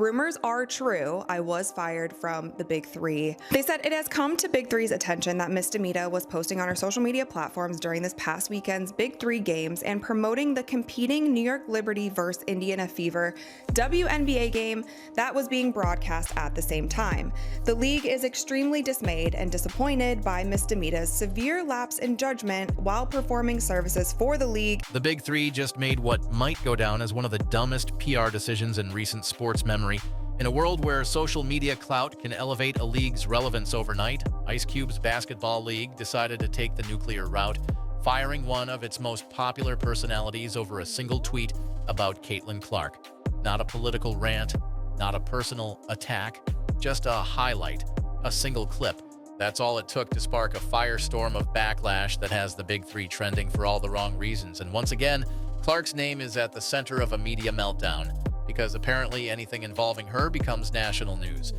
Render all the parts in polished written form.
rumors are true. I was fired from the Big Three. They said it has come to Big Three's attention that Miss DeMita was posting on her social media platforms during this past weekend's Big Three games and promoting the competing New York Liberty vs. Indiana Fever WNBA game that was being broadcast at the same time. The league is extremely dismayed and disappointed by Miss DeMita's severe lapse in judgment while performing services for the league. The Big Three just made what might go down as one of the dumbest PR decisions in recent sports memory. In a world where social media clout can elevate a league's relevance overnight, Ice Cube's basketball league decided to take the nuclear route, firing one of its most popular personalities over a single tweet about Caitlin Clark. Not a political rant, not a personal attack, just a highlight, a single clip. That's all it took to spark a firestorm of backlash that has the Big Three trending for all the wrong reasons. And once again, Clark's name is at the center of a media meltdown, because apparently anything involving her becomes national news.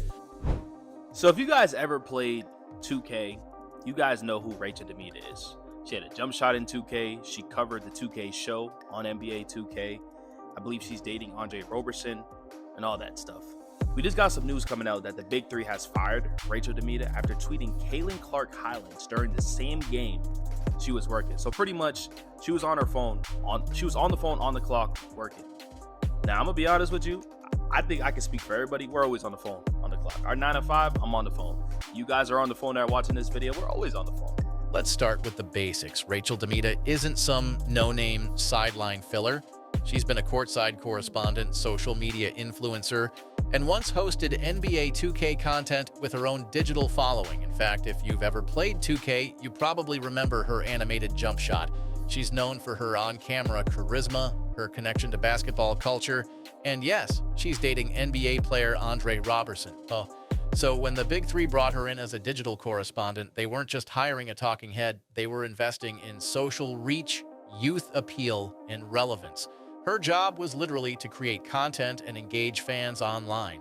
So if you guys ever played 2K, you guys know who Rachel DeMita is. She had a jump shot in 2K. She covered the 2K show on NBA 2K. I believe she's dating Andre Roberson and all that stuff. We just got some news coming out that the Big Three has fired Rachel DeMita after tweeting Caitlin Clark highlights during the same game she was working. So pretty much, she was on her phone. She was on the phone on the clock working. Now I'm gonna be honest with you. I think I can speak for everybody. We're always on the phone on the clock. Our 9 to 5, I'm on the phone. You guys are on the phone that are watching this video. We're always on the phone. Let's start with the basics. Rachel DeMita isn't some no-name sideline filler. She's been a courtside correspondent, social media influencer, and once hosted NBA 2K content with her own digital following. In fact, if you've ever played 2K, you probably remember her animated jump shot. She's known for her on-camera charisma, her connection to basketball culture, and yes, she's dating NBA player Andre Roberson. Oh, so when the Big Three brought her in as a digital correspondent, they weren't just hiring a talking head, they were investing in social reach, youth appeal, and relevance. Her job was literally to create content and engage fans online.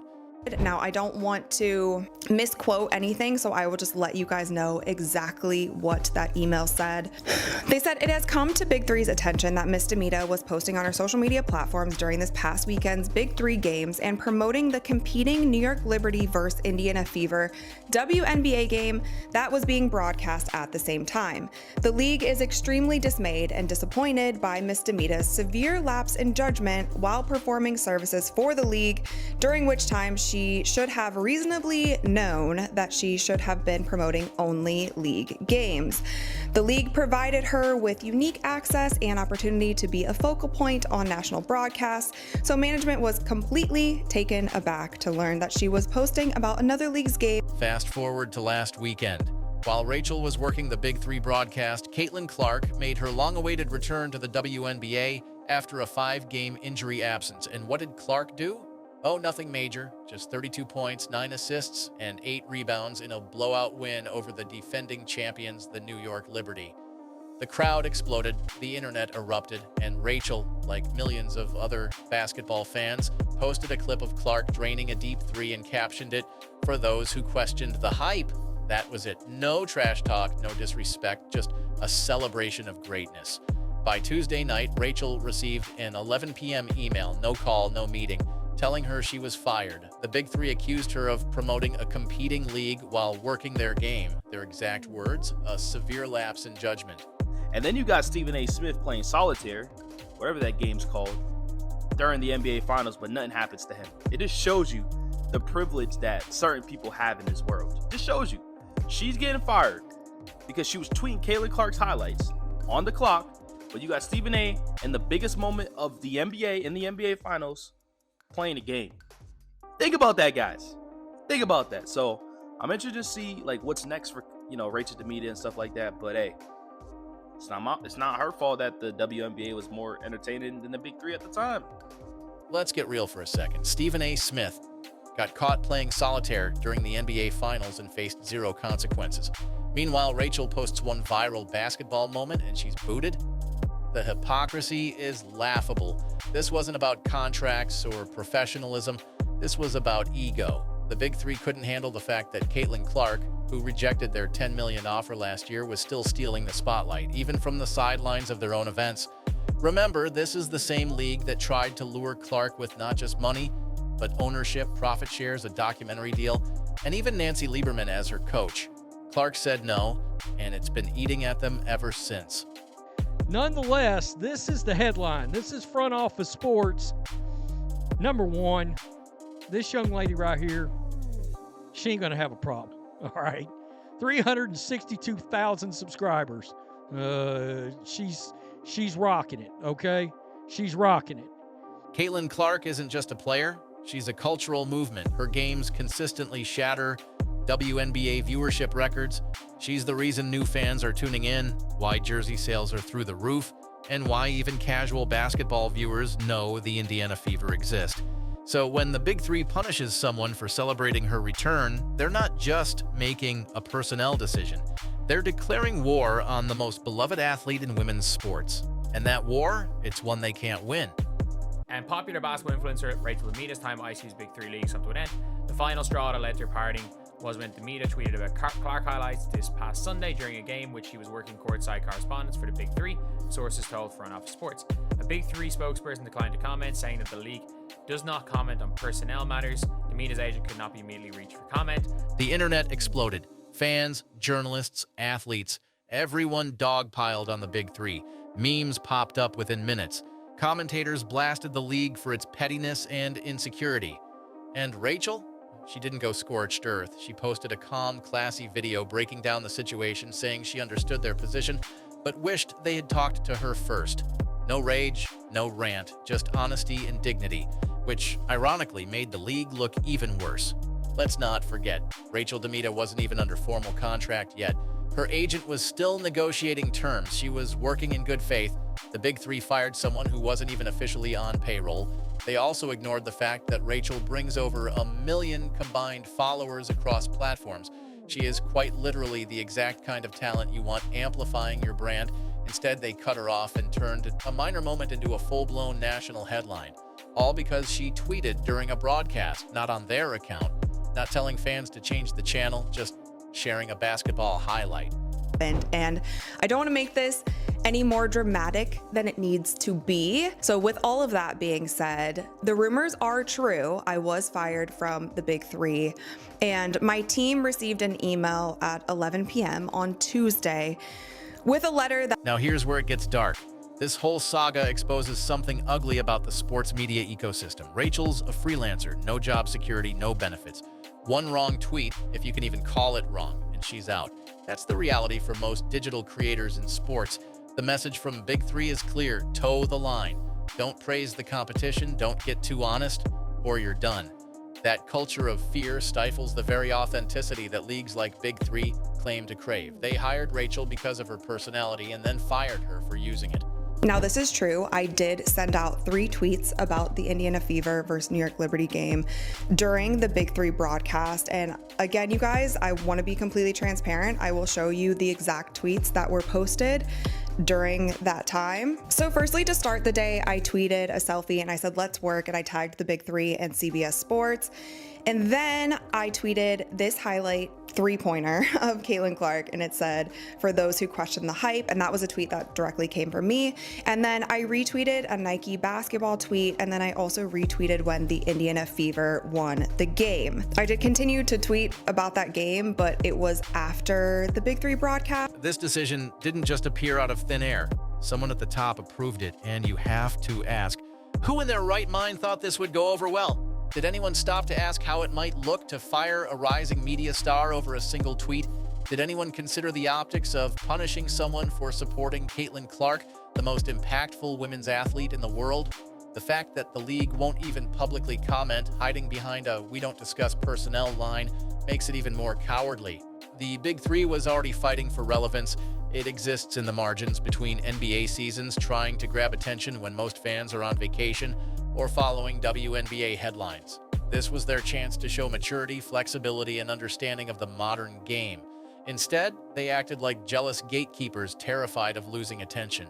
Now, I don't want to misquote anything, so I will just let you guys know exactly what that email said. They said it has come to Big Three's attention that Miss DeMita was posting on her social media platforms during this past weekend's Big Three games and promoting the competing New York Liberty vs. Indiana Fever WNBA game that was being broadcast at the same time. The league is extremely dismayed and disappointed by Miss DeMita's severe lapse in judgment while performing services for the league, during which time she should have reasonably known that she should have been promoting only league games. The league provided her with unique access and opportunity to be a focal point on national broadcasts, so management was completely taken aback to learn that she was posting about another league's game. Fast forward to last weekend. While Rachel was working the Big Three broadcast, Caitlin Clark made her long-awaited return to the WNBA after a 5-game injury absence. And what did Clark do? Oh, nothing major, just 32 points, 9 assists, and 8 rebounds in a blowout win over the defending champions, the New York Liberty. The crowd exploded, the internet erupted, and Rachel, like millions of other basketball fans, posted a clip of Clark draining a deep three and captioned it, "For those who questioned the hype." That was it. No trash talk, no disrespect, just a celebration of greatness. By Tuesday night, Rachel received an 11 p.m. email, no call, no meeting, telling her she was fired. The Big Three accused her of promoting a competing league while working their game. Their exact words, a severe lapse in judgment. And then you got Stephen A. Smith playing solitaire, whatever that game's called, during the NBA Finals, but nothing happens to him. It just shows you the privilege that certain people have in this world. It just shows you. She's getting fired because she was tweeting Caitlin Clark's highlights on the clock, but you got Stephen A. in the biggest moment of the NBA, in the NBA Finals, playing the game. Think about that, guys. Think about that. So I'm interested to see like what's next for Rachel DeMita and stuff like that. But hey, it's not her fault that the WNBA was more entertaining than the Big Three at the time. Let's get real for a second. Stephen A. Smith got caught playing solitaire during the NBA Finals and faced 0 consequences. Meanwhile, Rachel posts one viral basketball moment and she's booted. The hypocrisy is laughable. This wasn't about contracts or professionalism. This was about ego. The Big Three couldn't handle the fact that Caitlin Clark, who rejected their $10 million offer last year, was still stealing the spotlight, even from the sidelines of their own events. Remember, this is the same league that tried to lure Clark with not just money, but ownership, profit shares, a documentary deal, and even Nancy Lieberman as her coach. Clark said no, and it's been eating at them ever since. Nonetheless, this is the headline. This is Front Office Sports. Number one, this young lady right here, she ain't going to have a problem. All right. 362,000 subscribers. She's rocking it, okay? She's rocking it. Caitlin Clark isn't just a player. She's a cultural movement. Her games consistently shatter WNBA viewership records. She's the reason new fans are tuning in, why jersey sales are through the roof, and why even casual basketball viewers know the Indiana Fever exist. So when the Big Three punishes someone for celebrating her return, they're not just making a personnel decision. They're declaring war on the most beloved athlete in women's sports. And that war, it's one they can't win. And popular basketball influencer Rachel DeMita's time at ICU's Big Three leagues come to an end. The final straw that led to her parting was when DeMita tweeted about Clark highlights this past Sunday during a game which she was working courtside correspondence for the Big Three, sources told Front Office Sports. A Big Three spokesperson declined to comment, saying that the league does not comment on personnel matters. DeMita's agent could not be immediately reached for comment. The internet exploded. Fans, journalists, athletes, everyone dogpiled on the Big Three. Memes popped up within minutes. Commentators blasted the league for its pettiness and insecurity. And Rachel? She didn't go scorched earth. She posted a calm, classy video breaking down the situation, saying she understood their position, but wished they had talked to her first. No rage, no rant, just honesty and dignity, which ironically made the league look even worse. Let's not forget, Rachel DeMita wasn't even under formal contract yet. Her agent was still negotiating terms. She was working in good faith. The Big Three fired someone who wasn't even officially on payroll. They also ignored the fact that Rachel brings over 1 million combined followers across platforms. She is quite literally the exact kind of talent you want amplifying your brand. Instead, they cut her off and turned a minor moment into a full-blown national headline. All because she tweeted during a broadcast, not on their account, not telling fans to change the channel, just sharing a basketball highlight. And I don't want to make this any more dramatic than it needs to be. So with all of that being said, the rumors are true. I was fired from the Big Three, and my team received an email at 11 p.m. on Tuesday with a letter that... Now here's where it gets dark. This whole saga exposes something ugly about the sports media ecosystem. Rachel's a freelancer, no job security, no benefits. One wrong tweet, if you can even call it wrong, and she's out. That's the reality for most digital creators in sports. The message from Big Three is clear: toe the line. Don't praise the competition, don't get too honest, or you're done. That culture of fear stifles the very authenticity that leagues like Big Three claim to crave. They hired Rachel because of her personality and then fired her for using it. Now, this is true. I did send out 3 tweets about the Indiana Fever versus New York Liberty game during the Big Three broadcast. And again, you guys, I want to be completely transparent. I will show you the exact tweets that were posted during that time. So firstly, to start the day, I tweeted a selfie and I said, "Let's work," and I tagged the Big Three and CBS Sports. And then I tweeted this highlight 3-pointer of Caitlin Clark, and it said, "For those who question the hype," and that was a tweet that directly came from me. And then I retweeted a Nike basketball tweet, and then I also retweeted when the Indiana Fever won the game. I did continue to tweet about that game, but it was after the Big Three broadcast. This decision didn't just appear out of thin air. Someone at the top approved it, and you have to ask, who in their right mind thought this would go over well? Did anyone stop to ask how it might look to fire a rising media star over a single tweet? Did anyone consider the optics of punishing someone for supporting Caitlin Clark, the most impactful women's athlete in the world? The fact that the league won't even publicly comment, hiding behind a "we don't discuss personnel" line, makes it even more cowardly. The Big Three was already fighting for relevance. It exists in the margins between NBA seasons, trying to grab attention when most fans are on vacation or following WNBA headlines. This was their chance to show maturity, flexibility, and understanding of the modern game. Instead, they acted like jealous gatekeepers terrified of losing attention.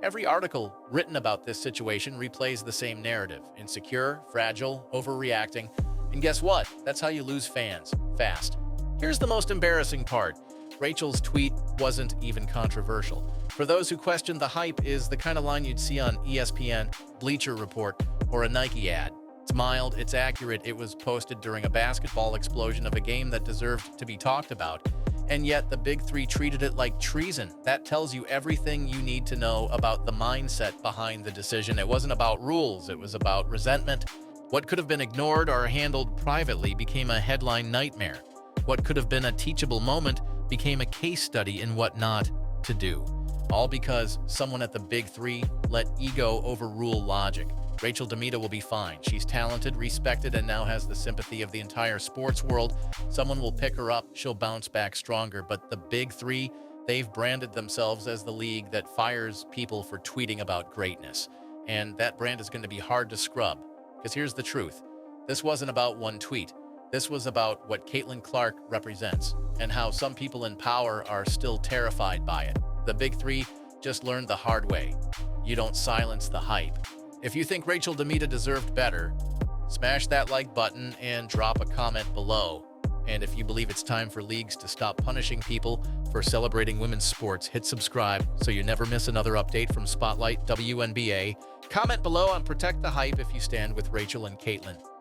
Every article written about this situation replays the same narrative: insecure, fragile, overreacting. And guess what? That's how you lose fans, fast. Here's the most embarrassing part. Rachel's tweet wasn't even controversial. For those who question the hype is the kind of line you'd see on ESPN, Bleacher Report, or a Nike ad. It's mild, it's accurate, it was posted during a basketball explosion of a game that deserved to be talked about. And yet the Big Three treated it like treason. That tells you everything you need to know about the mindset behind the decision. It wasn't about rules, it was about resentment. What could have been ignored or handled privately became a headline nightmare. What could have been a teachable moment became a case study in what not to do. All because someone at the Big Three let ego overrule logic. Rachel DeMita will be fine. She's talented, respected, and now has the sympathy of the entire sports world. Someone will pick her up. She'll bounce back stronger. But the Big Three, they've branded themselves as the league that fires people for tweeting about greatness. And that brand is going to be hard to scrub. Because here's the truth. This wasn't about one tweet. This was about what Caitlin Clark represents and how some people in power are still terrified by it. The Big Three just learned the hard way. You don't silence the hype. If you think Rachel DeMita deserved better, smash that like button and drop a comment below. And if you believe it's time for leagues to stop punishing people for celebrating women's sports, hit subscribe so you never miss another update from Spotlight WNBA. Comment below and protect the hype if you stand with Rachel and Caitlin.